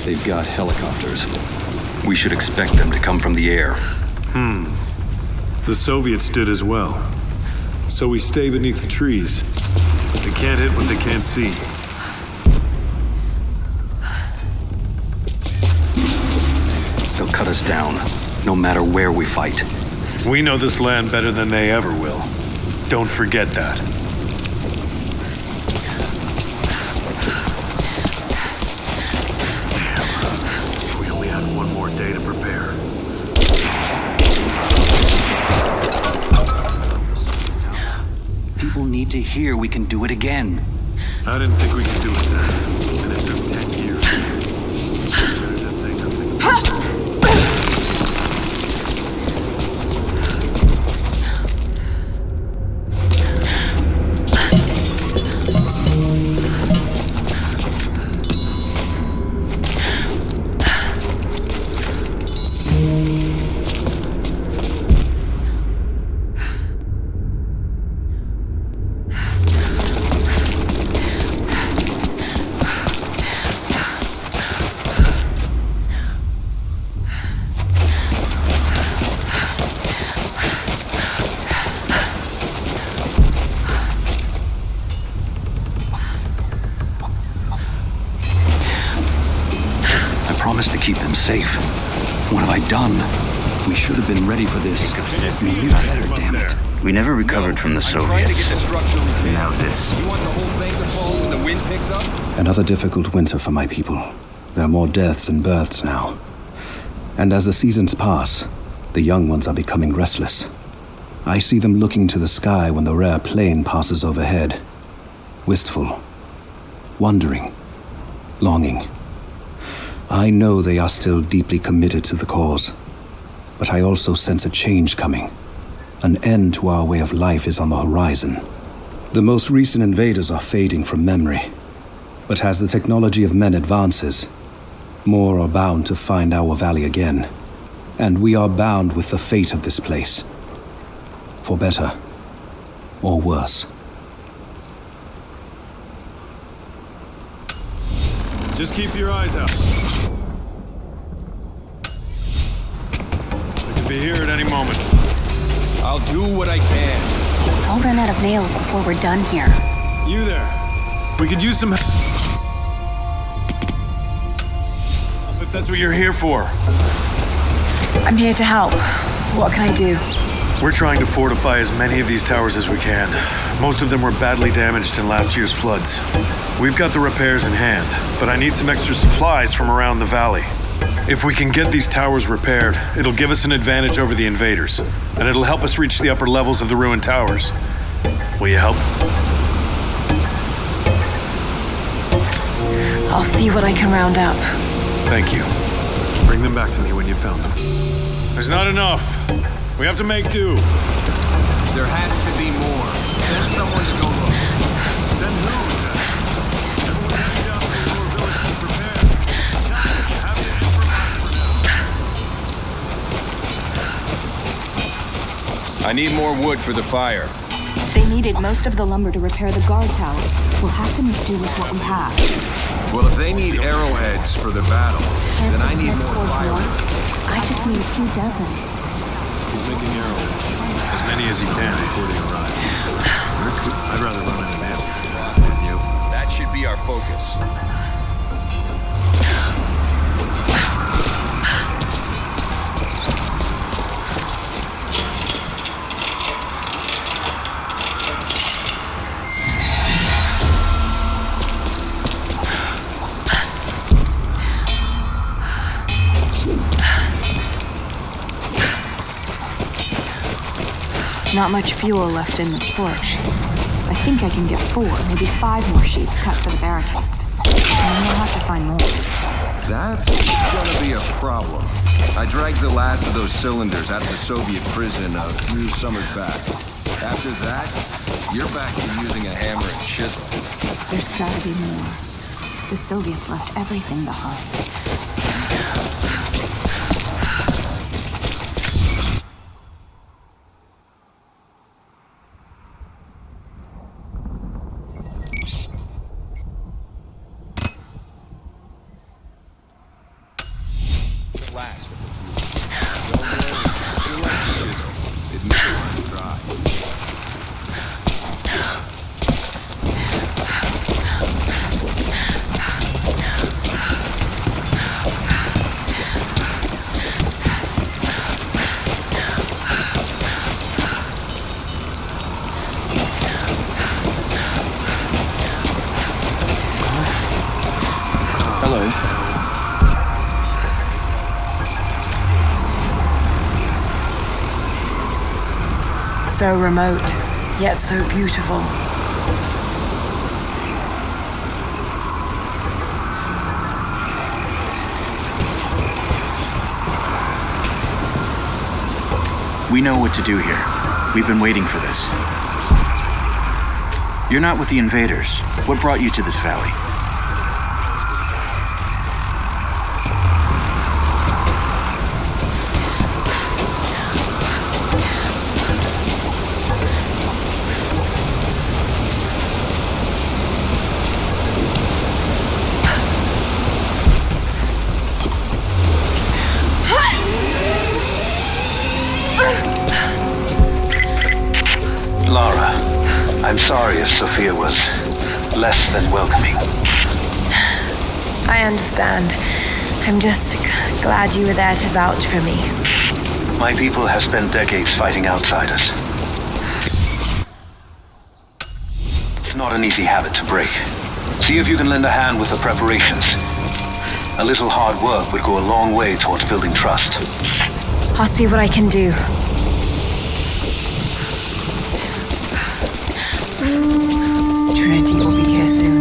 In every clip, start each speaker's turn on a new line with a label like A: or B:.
A: They've got helicopters. We should expect them to come from the air.
B: The Soviets did as well. So we stay beneath the trees. They can't hit what they can't see.
A: They'll cut us down, no matter where we fight.
B: We know this land better than they ever will. Don't forget that. Damn. If we only had one more day to prepare.
A: People need to hear we can do it again.
B: I didn't think we could do it then. And it took 10 years. Better just say nothing.
A: To keep them safe. What have I done? We should have been ready for this. We knew better, damn it.
C: We never recovered from the Soviets.
D: Now this.
E: You want the whole thing to fall when the wind picks up?
F: Another difficult winter for my people. There are more deaths than births now. And as the seasons pass, the young ones are becoming restless. I see them looking to the sky when the rare plane passes overhead. Wistful. Wondering. Longing. I know they are still deeply committed to the cause, but I also sense a change coming. An end to our way of life is on the horizon. The most recent invaders are fading from memory, but as the technology of men advances, more are bound to find our valley again, and we are bound with the fate of this place, for better or worse.
B: Just keep your eyes out. They could be here at any moment.
E: I'll do what I can.
G: I'll run out of nails before we're done here.
B: You there. We could use some help if that's what you're here for.
G: I'm here to help. What can I do?
B: We're trying to fortify as many of these towers as we can. Most of them were badly damaged in last year's floods. We've got the repairs in hand, but I need some extra supplies from around the valley. If we can get these towers repaired, it'll give us an advantage over the invaders, and it'll help us reach the upper levels of the ruined towers. Will you help?
G: I'll see what I can round up.
B: Thank you. Bring them back to me when you found them. There's not enough. We have to make do.
E: There has to be more. Send someone to go look.
B: Send who? Everyone heading down to the lower village to prepare. Have to improvise for now.
E: I need more wood for the fire.
H: They needed most of the lumber to repair the guard towers. We'll have to make do with what we have.
E: Well, if they need arrowheads for the battle, then I need more fire.
H: I just need a few dozen.
B: He's making arrows. As many as he can before they arrive. I'd rather run in an amp, wouldn't you?
E: That should be our focus.
H: Not much fuel left in the torch. I think I can get 4, maybe 5 more sheets cut for the barricades. And then we'll have to find more.
E: That's gonna be a problem. I dragged the last of those cylinders out of the Soviet prison a few summers back. After that, you're back to using a hammer and chisel.
H: There's gotta be more. The Soviets left everything behind.
E: last of the fuel. Don't worry, you're like the chisel. It never runs dry.
F: Hello.
G: So remote, yet so beautiful.
C: We know what to do here. We've been waiting for this. You're not with the invaders. What brought you to this valley?
A: Lara, I'm sorry if Sophia was less than welcoming.
G: I understand. I'm just glad you were there to vouch for me.
A: My people have spent decades fighting outsiders. It's not an easy habit to break. See if you can lend a hand with the preparations. A little hard work would go a long way towards building trust.
G: I'll see what I can do. Trinity will be here soon.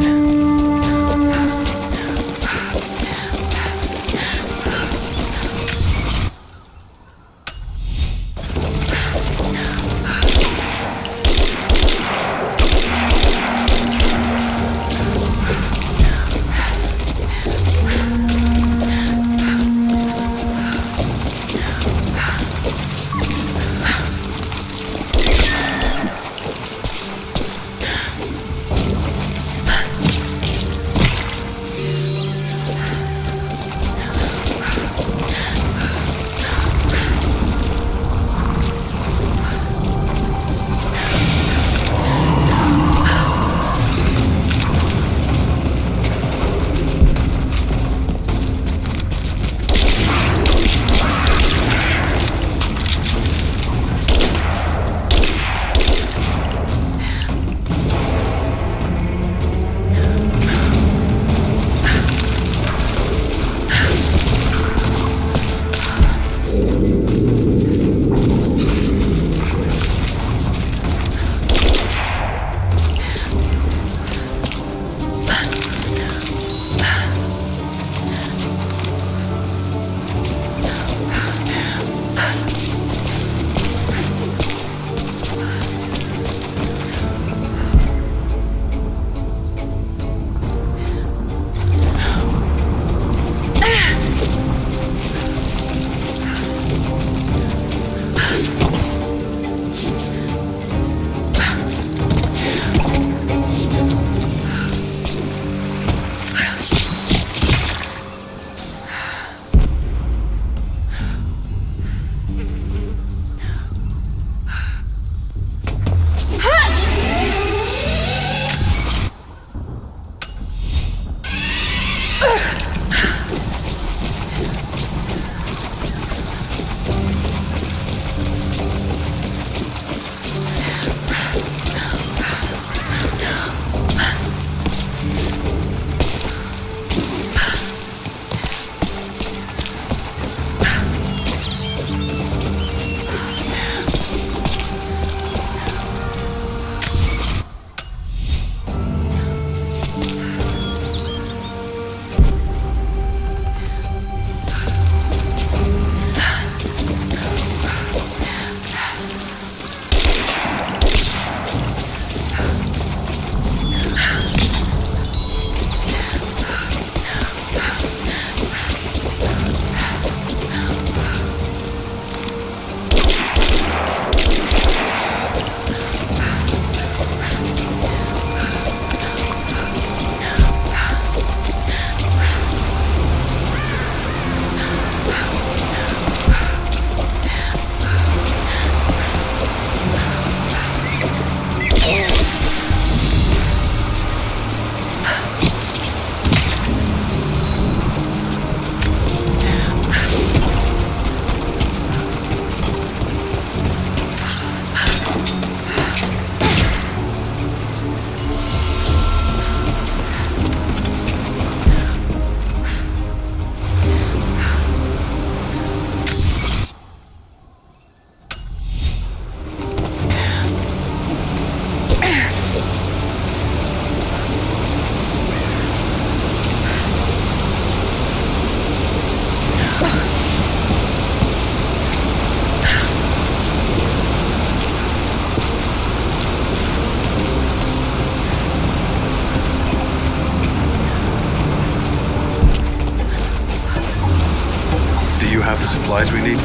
B: Do you have the supplies we need?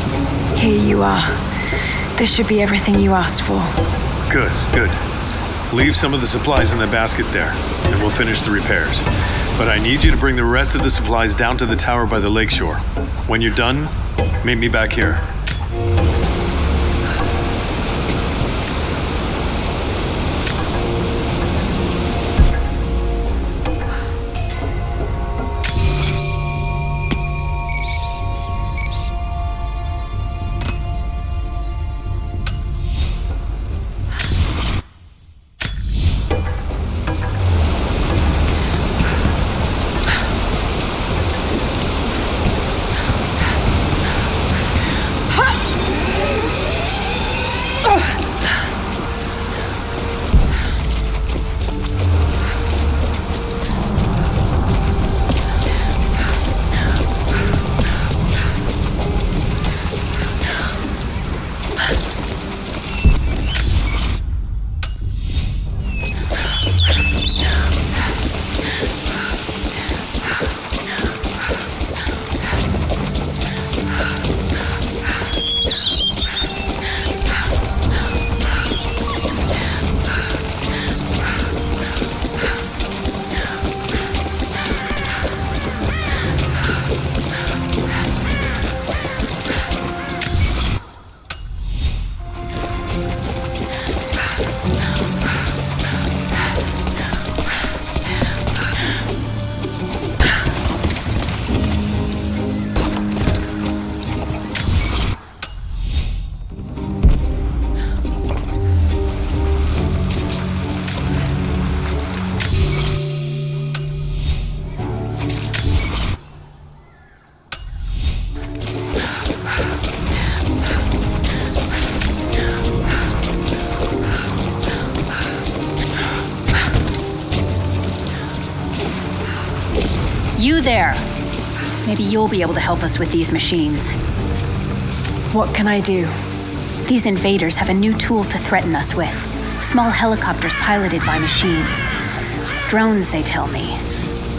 G: Here you are. This should be everything you asked for.
B: Good, good. Leave some of the supplies in the basket there, and we'll finish the repairs. But I need you to bring the rest of the supplies down to the tower by the lakeshore. When you're done, meet me back here.
I: You there! Maybe you'll be able to help us with these machines.
G: What can I do?
I: These invaders have a new tool to threaten us with. Small helicopters piloted by machine. Drones, they tell me.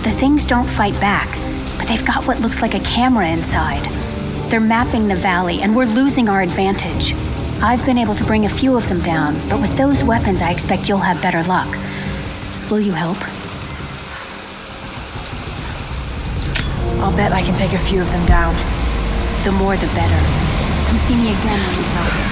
I: The things don't fight back, but they've got what looks like a camera inside. They're mapping the valley, and we're losing our advantage. I've been able to bring a few of them down, but with those weapons, I expect you'll have better luck. Will you help?
G: I'll bet I can take a few of them down.
I: The more the better.
H: Come see me again when you're done.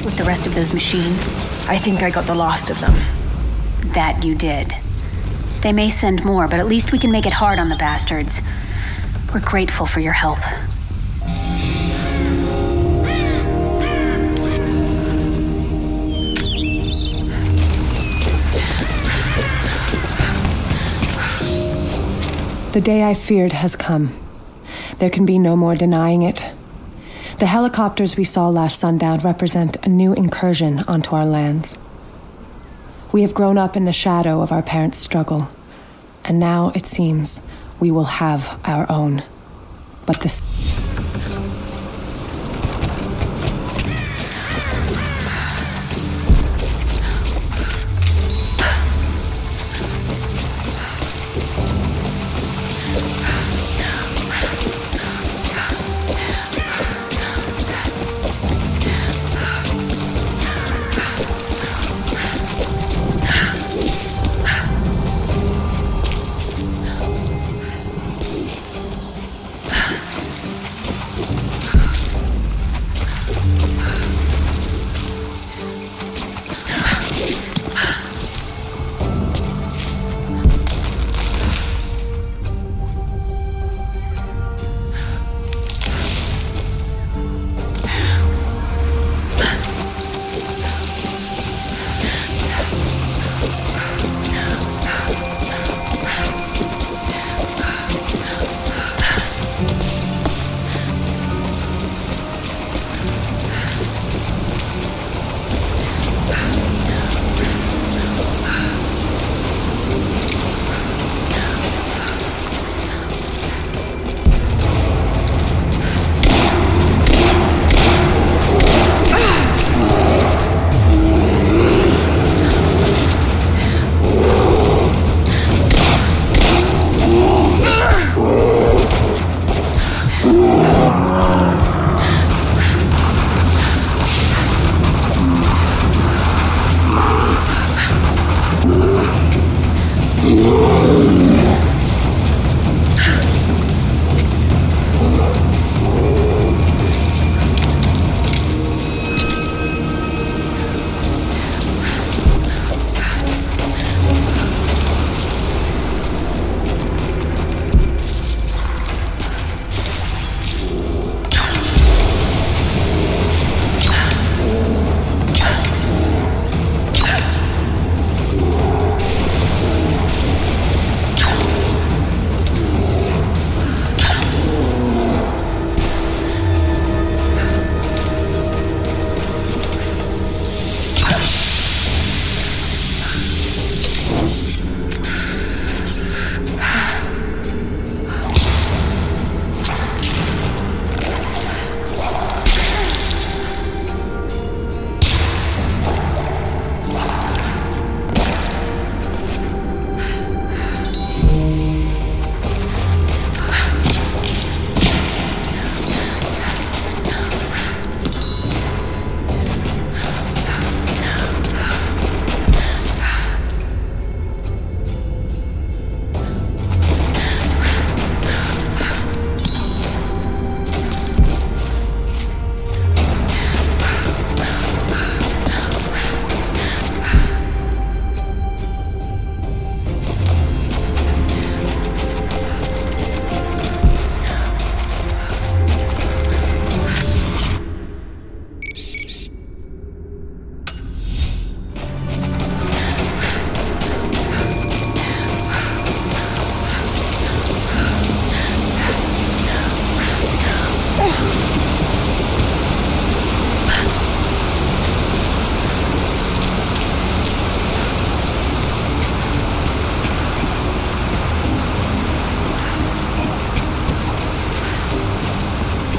I: with the rest of those machines?
G: I think I got the last of them.
I: That you did. They may send more, but at least we can make it hard on the bastards. We're grateful for your help.
J: The day I feared has come. There can be no more denying it. The helicopters we saw last sundown represent a new incursion onto our lands. We have grown up in the shadow of our parents' struggle, and now it seems we will have our own. But this...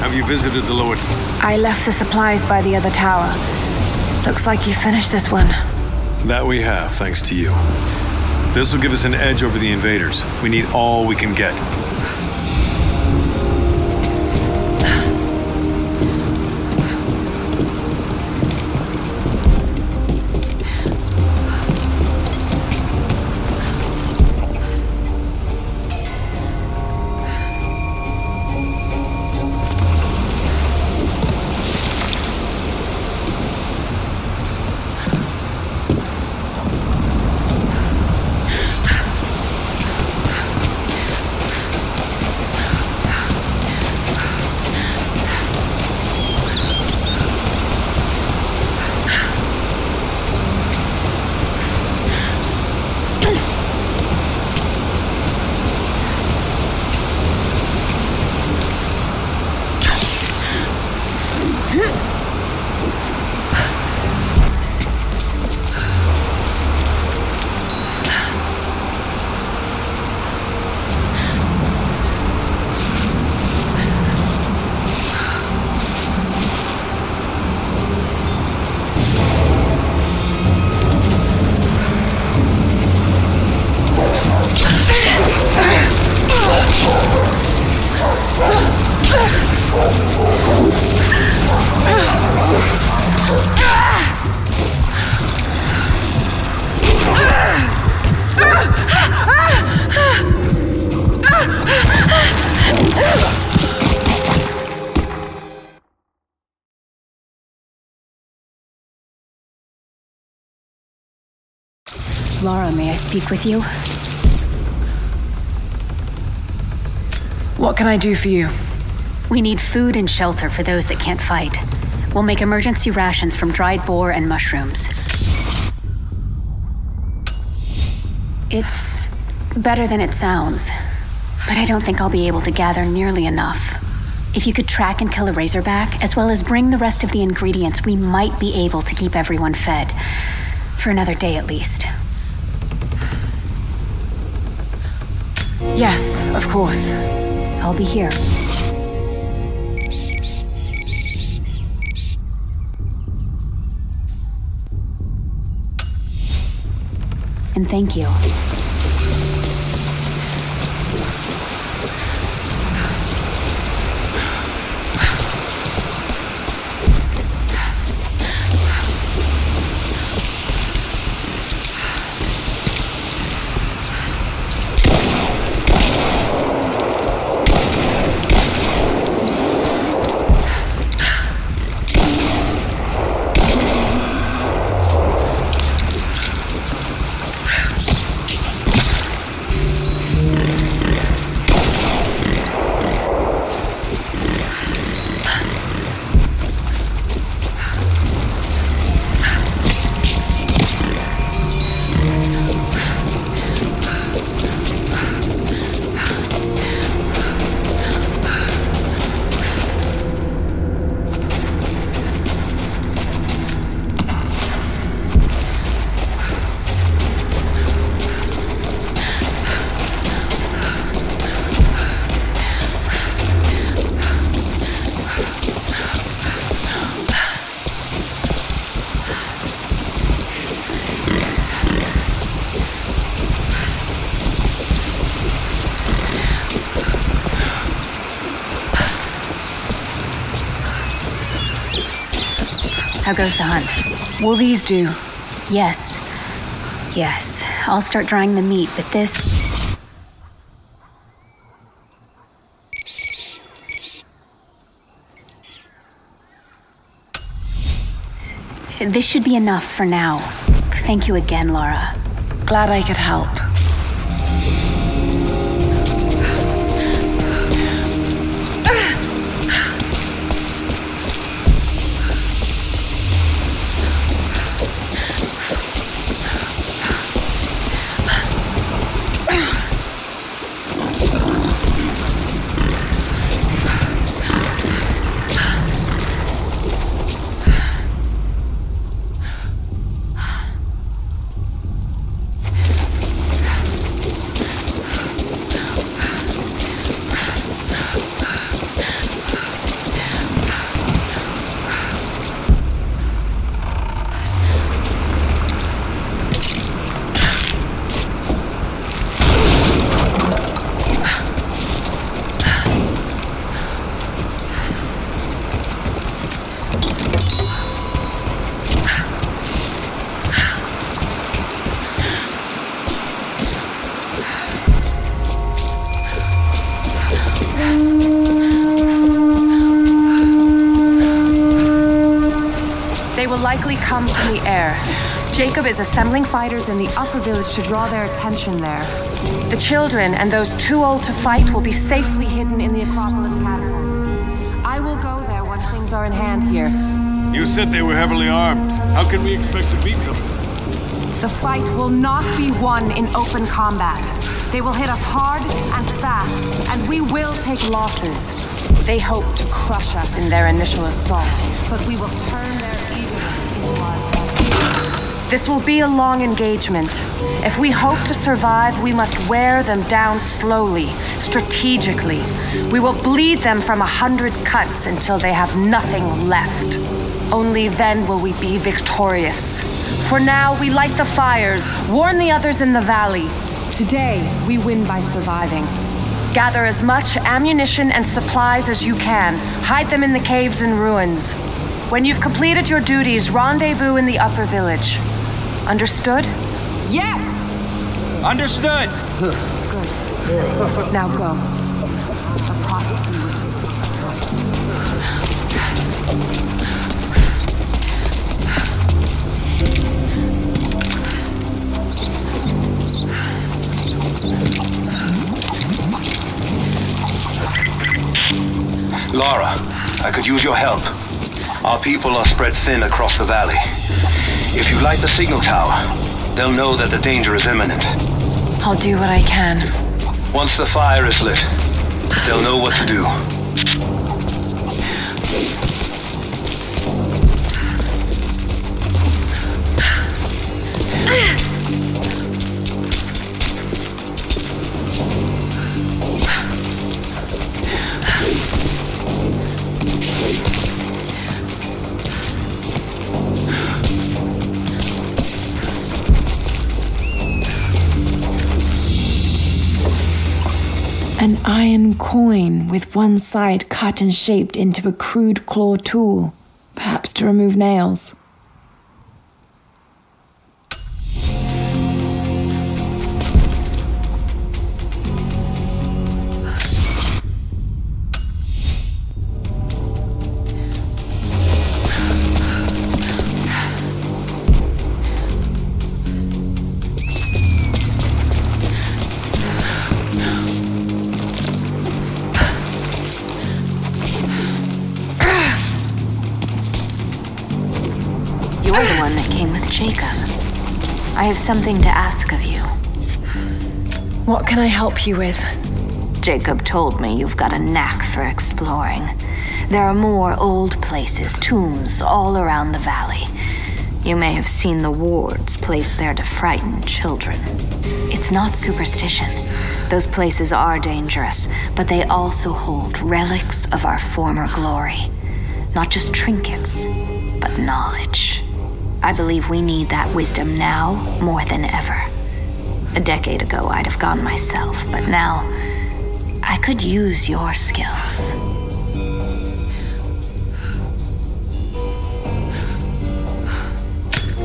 B: Have you visited the lower...
G: I left the supplies by the other tower. Looks like you finished this one.
B: That we have, thanks to you. This will give us an edge over the invaders. We need all we can get.
I: Lara, may I speak with you?
G: What can I do for you?
I: We need food and shelter for those that can't fight. We'll make emergency rations from dried boar and mushrooms. It's better than it sounds, but I don't think I'll be able to gather nearly enough. If you could track and kill a razorback, as well as bring the rest of the ingredients, we might be able to keep everyone fed. For another day at least.
G: Yes, of course.
I: I'll be here. And thank you. How goes the hunt?
G: Will these do?
I: Yes. Yes. I'll start drying the meat, but this... This should be enough for now. Thank you again, Lara.
G: Glad I could help. They will likely come from the air. Jacob is assembling fighters in the upper village to draw their attention there. The children and those too old to fight will be safely hidden in the Acropolis catacombs. I will go there once things are in hand here.
B: You said they were heavily armed. How can we expect to beat them?
J: The fight will not be won in open combat. They will hit us hard and fast, and we will take losses. They hope to crush us in their initial assault, but we will turn their eagerness into our death. This will be a long engagement. If we hope to survive, we must wear them down slowly, strategically. We will bleed them from 100 cuts until they have nothing left. Only then will we be victorious. For now, we light the fires, warn the others in the valley. Today, we win by surviving. Gather as much ammunition and supplies as you can. Hide them in the caves and ruins. When you've completed your duties, rendezvous in the upper village. Understood?
H: Yes!
C: Understood!
J: Good. Now go. The prophet be with you.
A: Lara, I could use your help. Our people are spread thin across the valley. If you light the signal tower, they'll know that the danger is imminent.
G: I'll do what I can.
A: Once the fire is lit, they'll know what to do.
J: An iron coin with one side cut and shaped into a crude claw tool, perhaps to remove nails.
I: You're the one that came with Jacob. I have something to ask of you.
J: What can I help you with?
I: Jacob told me you've got a knack for exploring. There are more old places, tombs, all around the valley. You may have seen the wards placed there to frighten children. It's not superstition. Those places are dangerous, but they also hold relics of our former glory. Not just trinkets, but knowledge. I believe we need that wisdom now more than ever. A decade ago, I'd have gone myself, but now I could use your skills.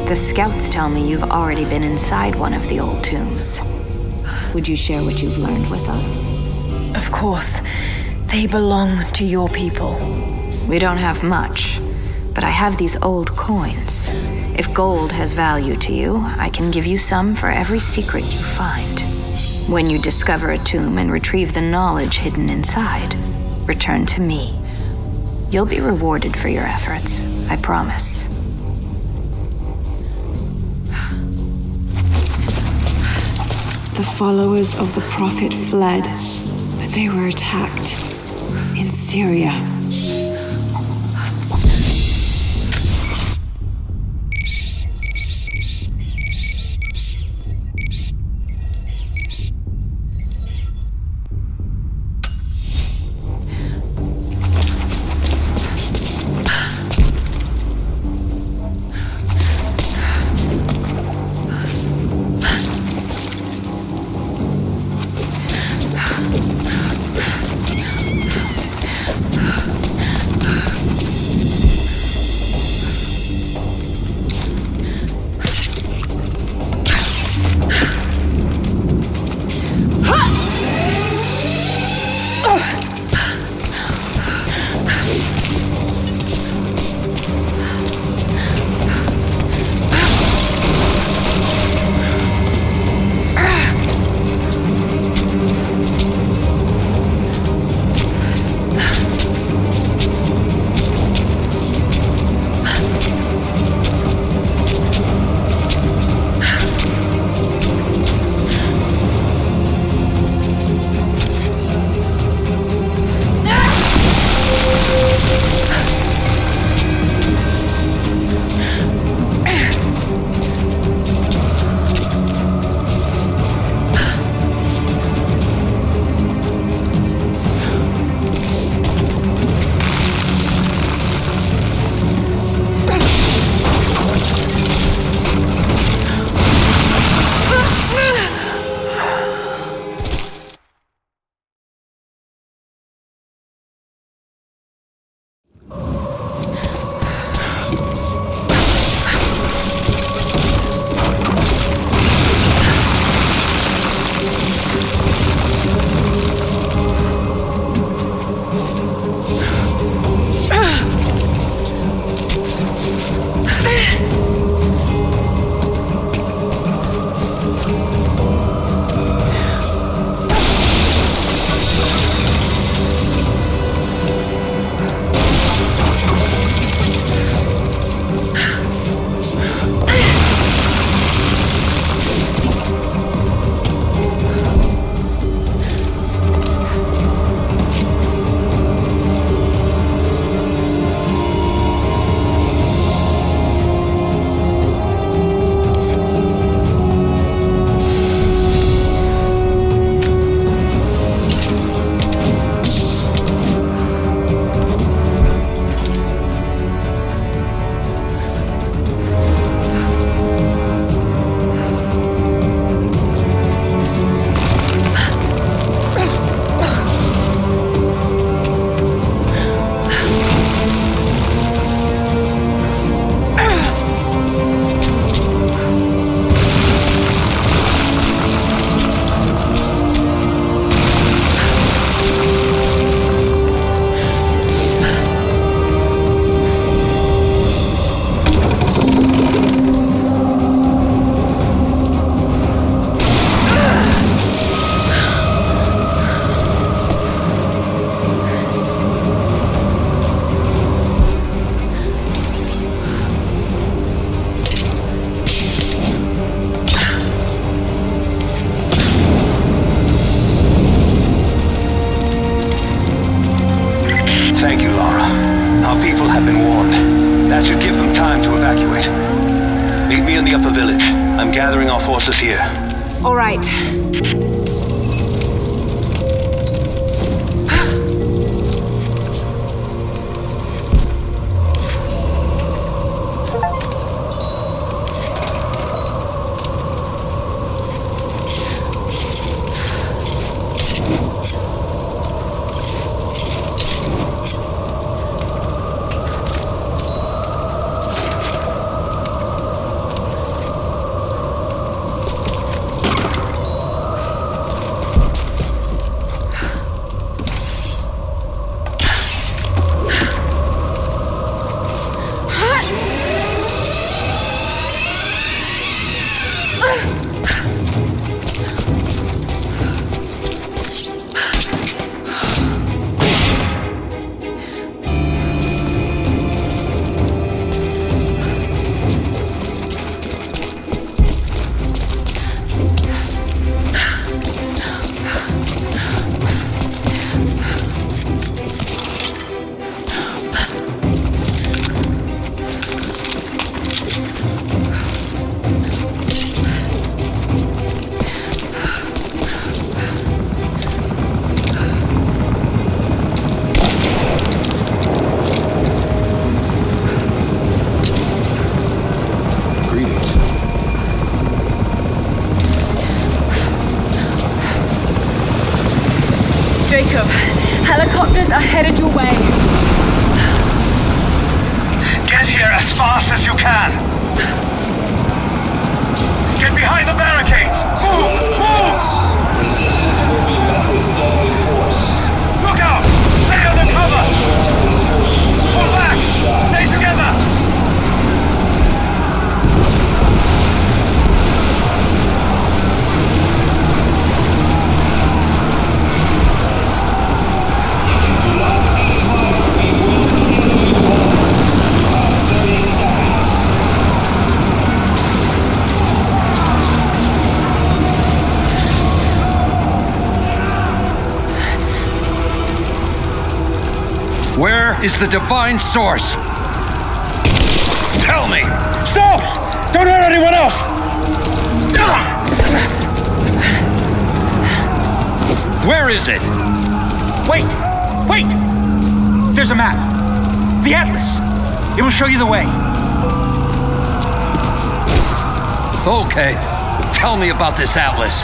I: The scouts tell me you've already been inside one of the old tombs. Would you share what you've learned with us?
J: Of course. They belong to your people.
I: We don't have much, but I have these old coins. If gold has value to you, I can give you some for every secret you find. When you discover a tomb and retrieve the knowledge hidden inside, return to me. You'll be rewarded for your efforts, I promise.
J: The followers of the Prophet fled, but they were attacked in Syria.
A: Our people have been warned. That should give them time to evacuate. Meet me in the upper village. I'm gathering our forces here.
G: All right. Jacob, helicopters are headed your way.
A: Get here as fast as you can. Get behind the barricades. Move! Move! Look out! Stay under cover! Pull back! Stay together!
K: Where is the divine source? Tell me!
B: Stop! Don't hurt anyone else!
K: Where is it? Wait! Wait! There's a map. The Atlas. It will show you the way. Okay. Tell me about this Atlas.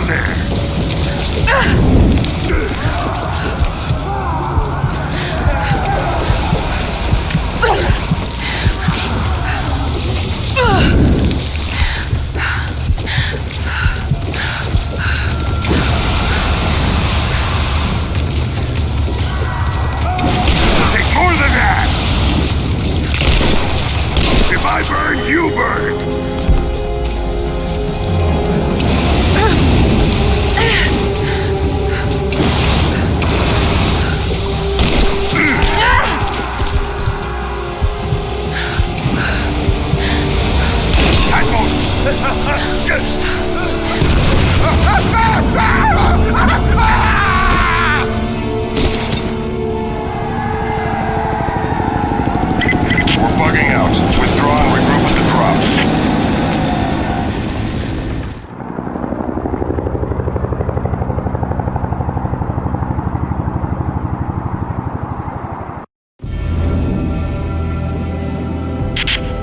L: Take more than that! If I burn, you burn! We're bugging out. Withdraw and regroup with the Crofts.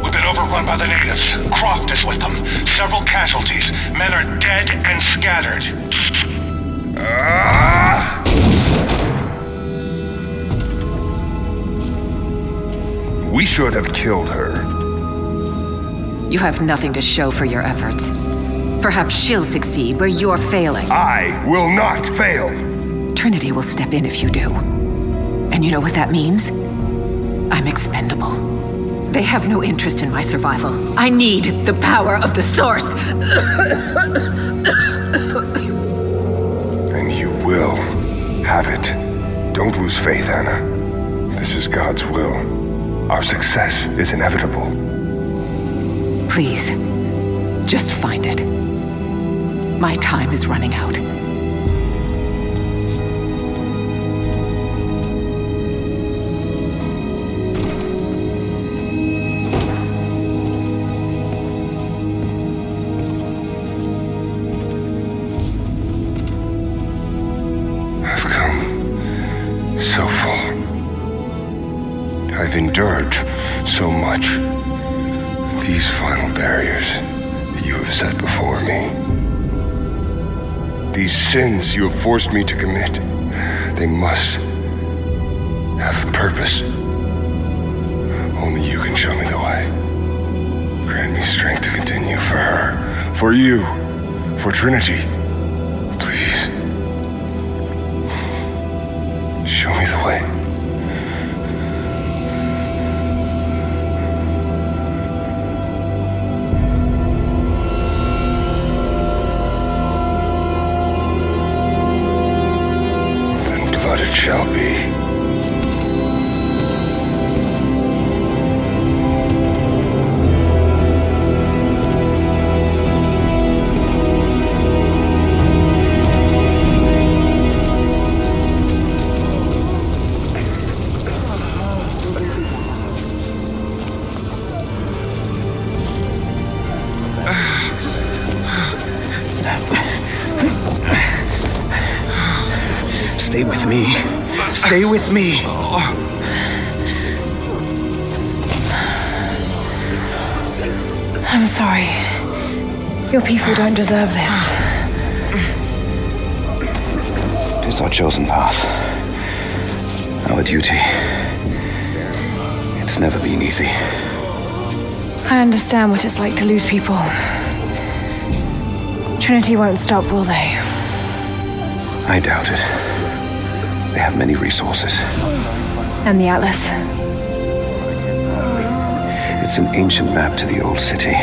A: We've been overrun by the natives. Croft is with them. Several casualties. Men are dead and scattered.
L: We should have killed her.
M: You have nothing to show for your efforts. Perhaps she'll succeed where you're failing.
L: I will not fail.
M: Trinity will step in if you do. And you know what that means? I'm expendable. They have no interest in my survival. I need the power of the Source.
L: And you will have it. Don't lose faith, Anna. This is God's will. Our success is inevitable.
M: Please, just find it. My time is running out.
L: I've come so far. I've endured so much. These final barriers that you have set before me. These sins you have forced me to commit. They must have a purpose. Only you can show me the way. Grant me strength to continue for her, for you, for Trinity. Please. Show me the way. It shall be.
C: Stay with me. Stay with me.
J: I'm sorry. Your people don't deserve this.
F: It is our chosen path. Our duty. It's never been easy.
J: I understand what it's like to lose people. Trinity won't stop, will they?
F: I doubt it. They have many resources.
J: And the Atlas?
F: It's an ancient map to the old city.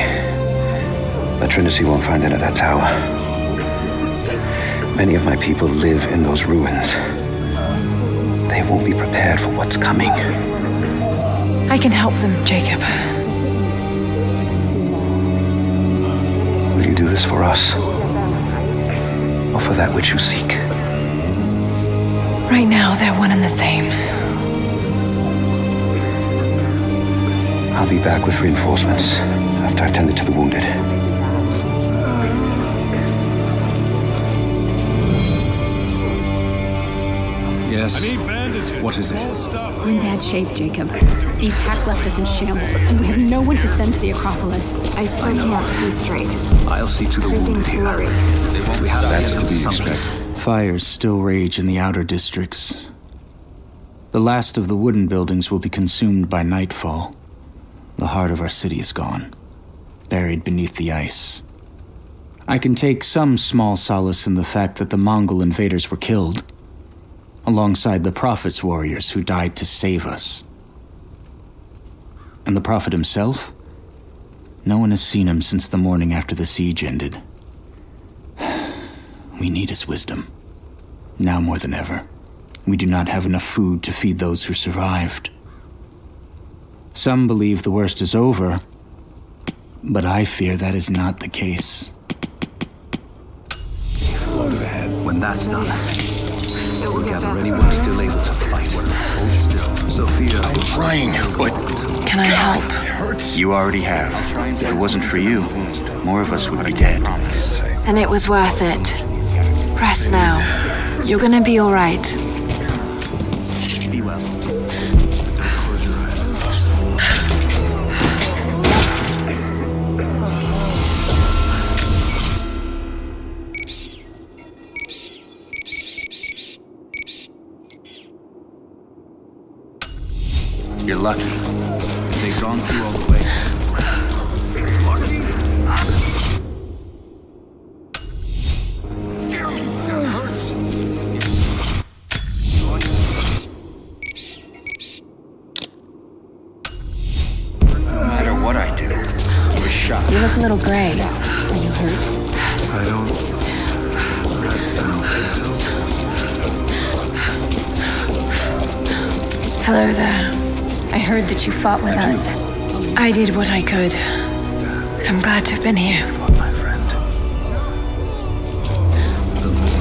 F: But Trinity won't find it at that tower. Many of my people live in those ruins. They won't be prepared for what's coming.
J: I can help them, Jacob.
F: Will you do this for us? Or for that which you seek?
J: Right now, they're one and the same.
F: I'll be back with reinforcements after I've tended to the wounded.
B: Yes. I need bandages.
F: What is it?
B: Won't stop
I: We're in bad shape, Jacob. The attack left us in shambles, and we have no one to send to the Acropolis.
H: I still can't see straight.
F: I'll see to the wounded
H: Everything's
F: here.
H: blurry.
F: We have
C: That's
F: to
C: to
F: get
C: be
F: someplace.
C: Fires still rage in the outer districts. The last of the wooden buildings will be consumed by nightfall. The heart of our city is gone, buried beneath the ice. I can take some small solace in the fact that the Mongol invaders were killed, alongside the Prophet's warriors who died to save us. And the Prophet himself? No one has seen him since the morning after the siege ended. We need his wisdom, now more than ever. We do not have enough food to feed those who survived. Some believe the worst is over, but I fear that is not the case.
F: When that's done, we'll gather anyone still able to fight. Hold still. Sophia.
C: I'm trying, but...
I: Can I help?
C: You already have. If it wasn't for you, more of us would be dead.
G: And it was worth it. Rest now. You're gonna be all right.
F: Be well. Close your eyes.
C: You're lucky. They've gone through all the way.
E: Jeremy, that hurts.
C: No matter what I do, you're shot.
I: You look a little gray. Are you hurt?
F: I don't think so.
G: Hello there.
I: I heard that you fought with us.
G: I did what I could. I'm glad to have been here.
F: God, my friend. The Lord.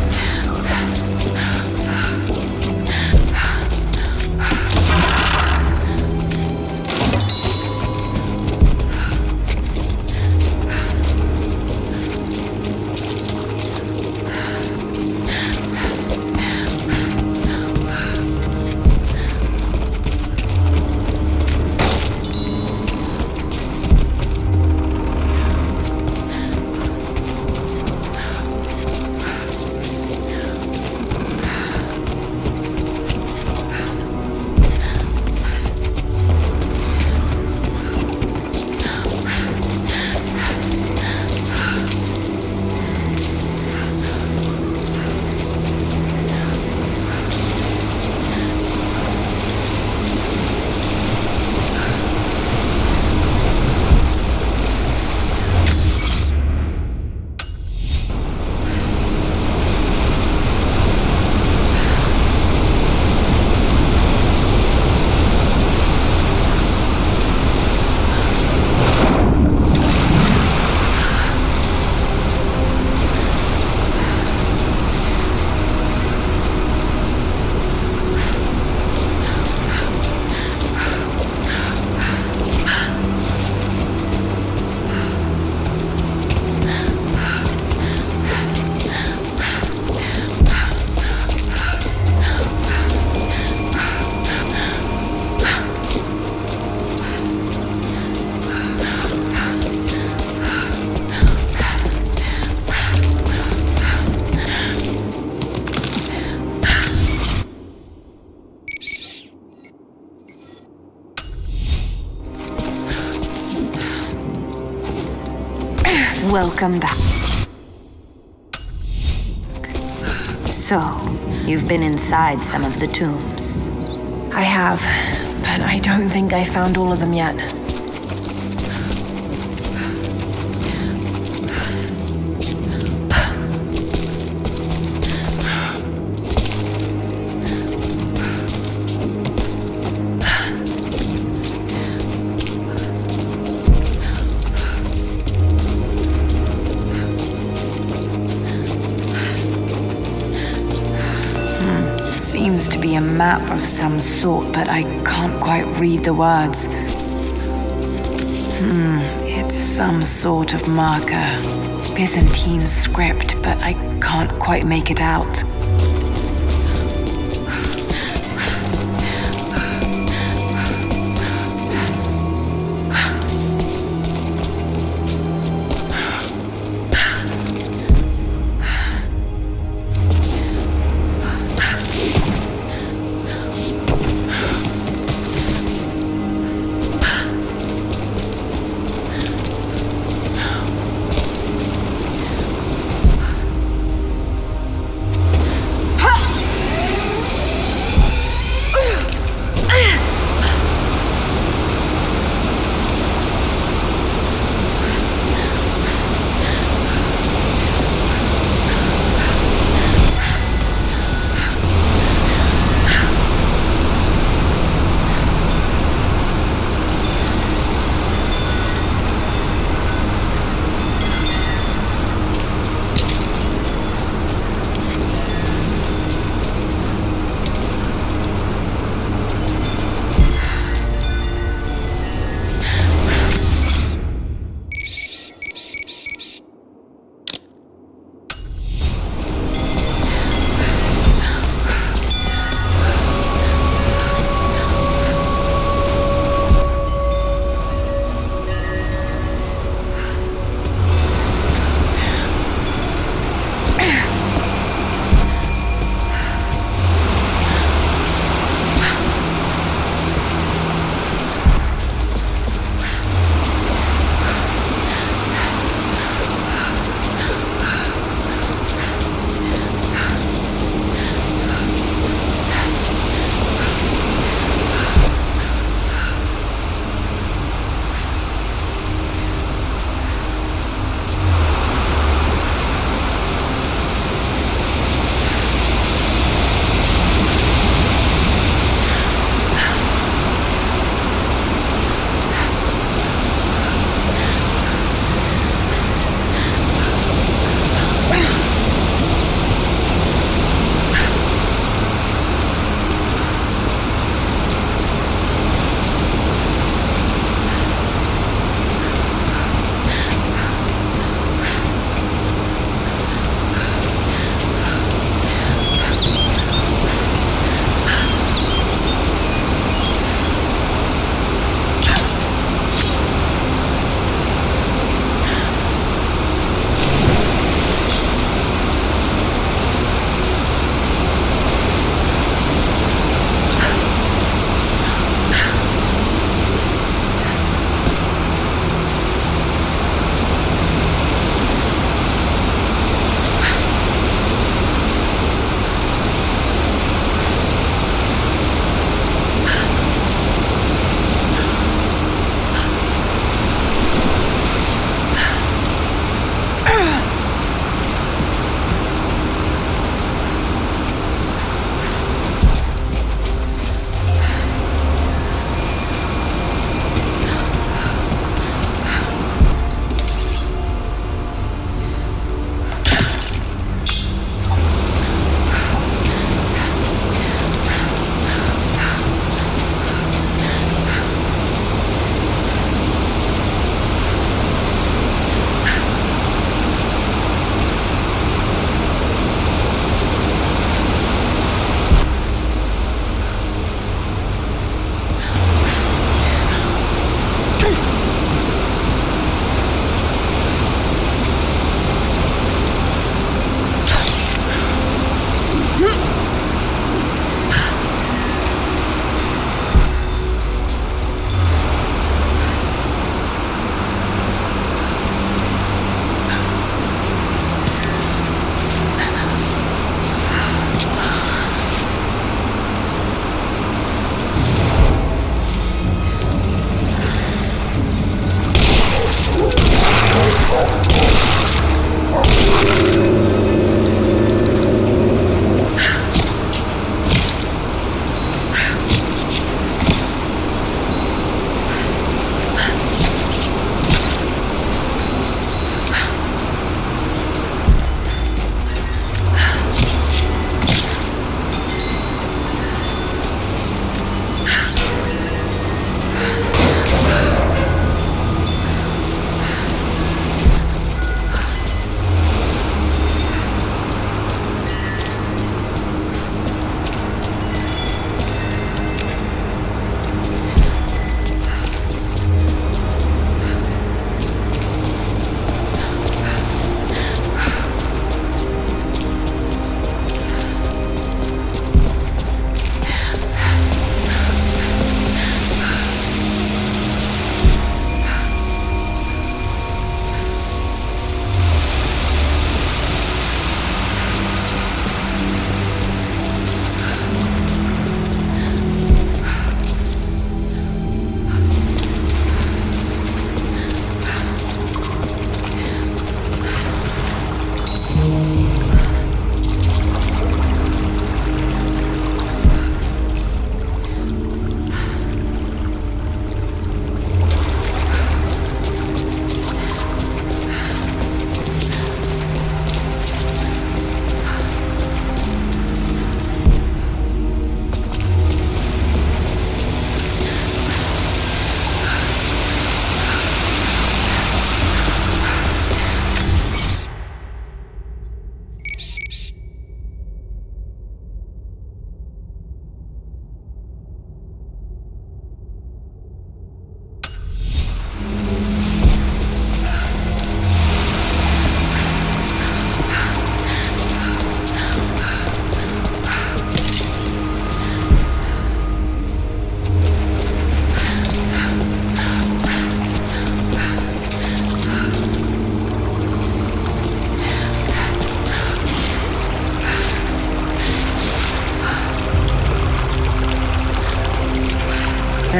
I: Welcome back. So, you've been inside some of the tombs.
G: I have, but I don't think I found all of them yet. Seems to be a map of some sort, but I can't quite read the words. It's some sort of marker. Byzantine script, but I can't quite make it out.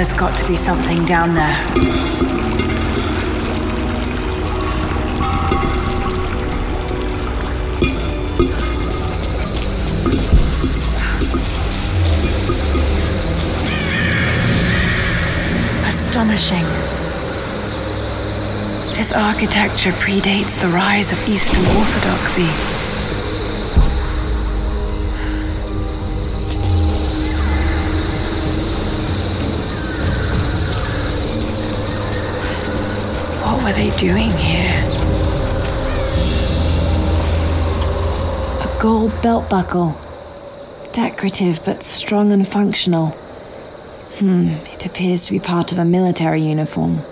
I: There's got to be something down there. Astonishing. This architecture predates the rise of Eastern Orthodoxy. What were they doing here?
J: A gold belt buckle. Decorative but strong and functional. It appears to be part of a military uniform.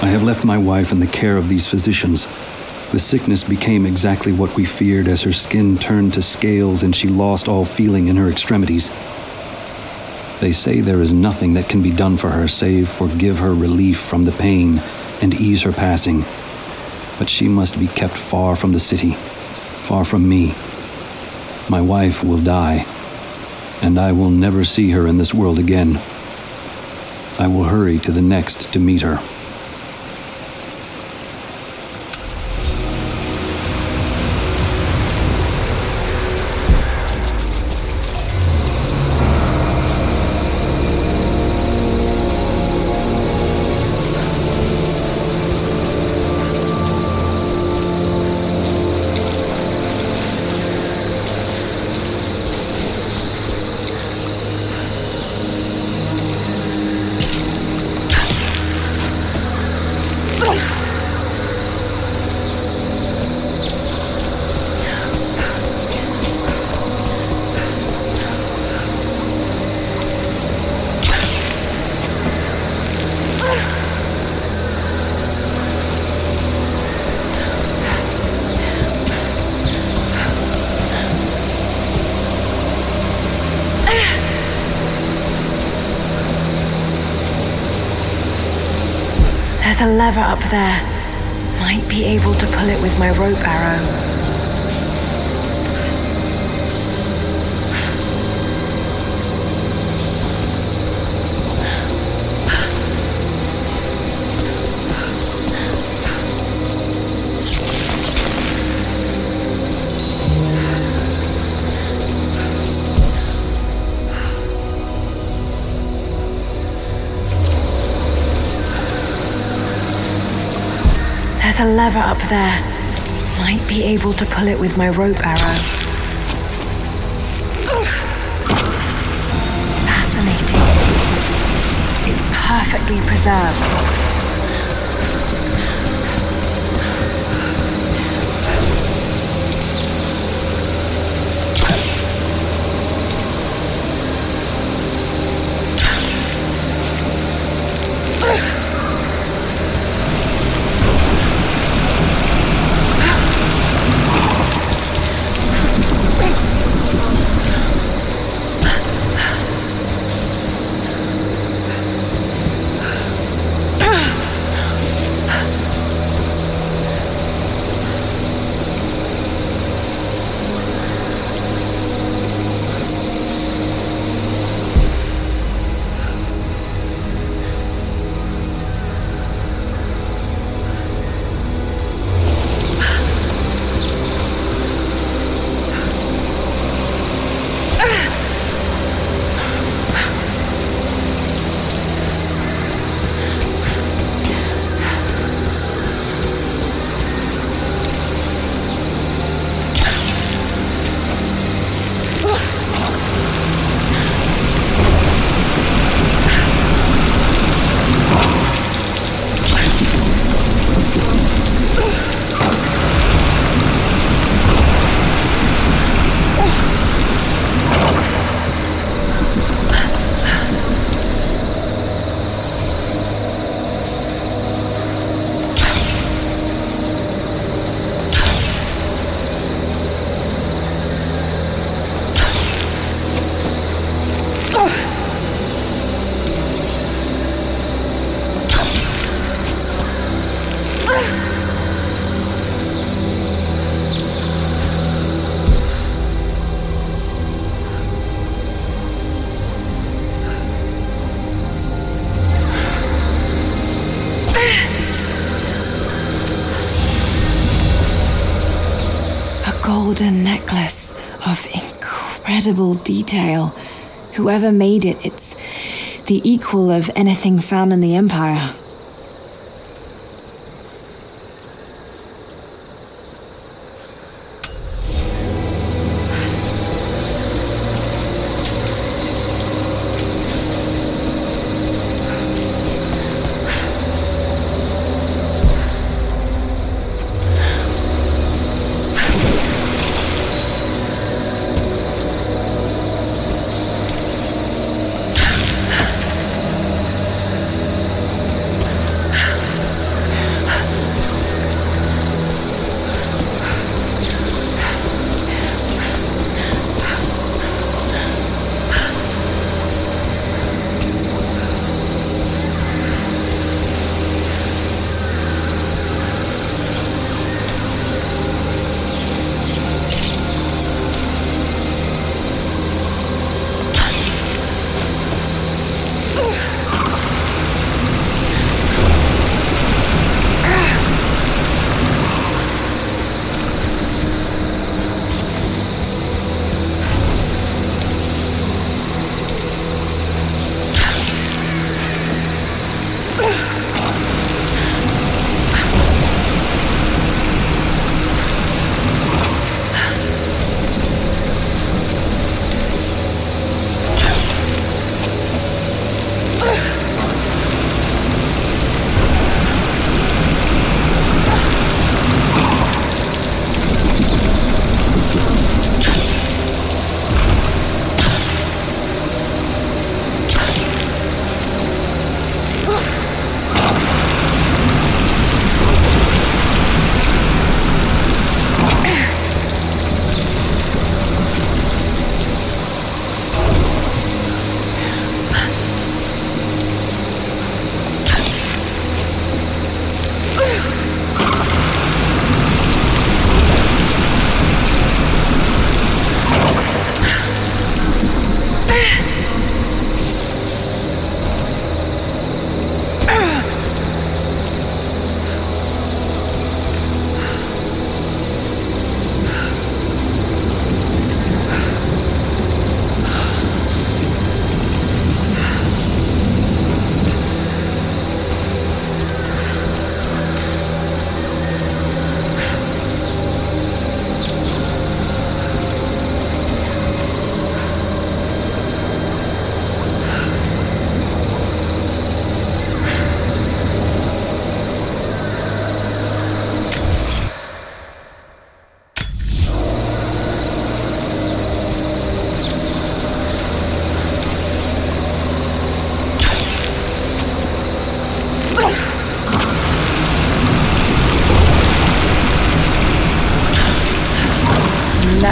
F: I have left my wife in the care of these physicians. The sickness became exactly what we feared as her skin turned to scales and she lost all feeling in her extremities. They say there is nothing that can be done for her save for give her relief from the pain and ease her passing. But she must be kept far from the city, far from me. My wife will die, and I will never see her in this world again. I will hurry to the next to meet her.
G: a lever up there. Might be able to pull it with my rope arrow. There's a lever up there. Might be able to pull it with my rope arrow. Fascinating. It's perfectly preserved.
H: Golden necklace of incredible detail. Whoever made it, it's the equal of anything found in the Empire.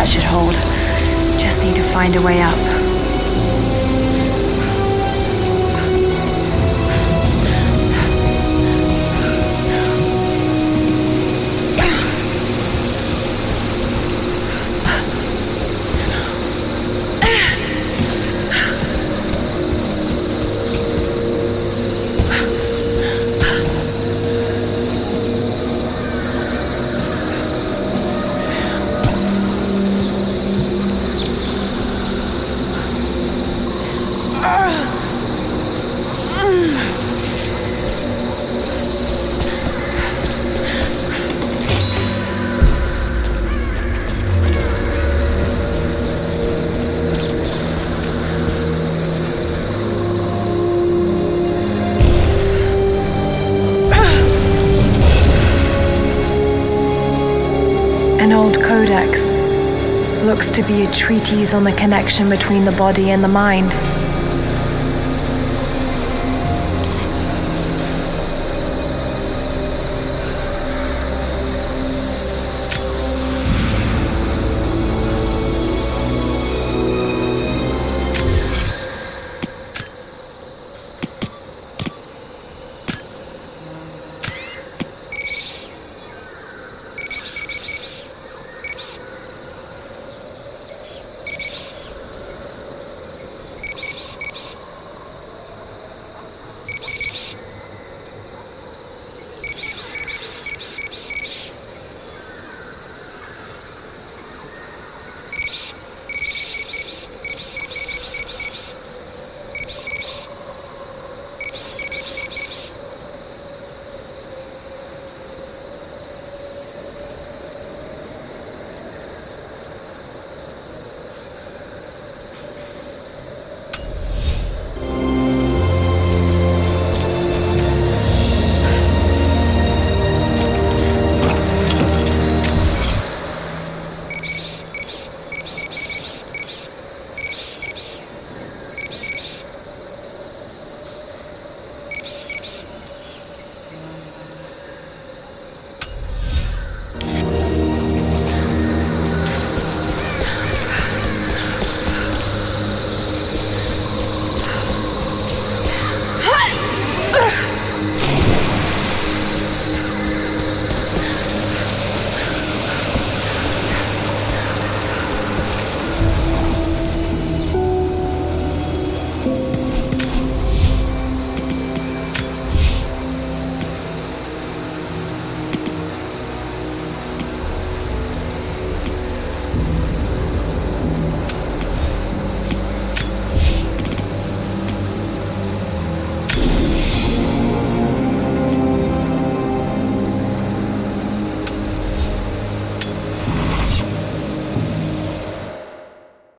G: that should hold. Just need to find a way up. An old codex. Looks to be a treatise on the connection between the body and the mind.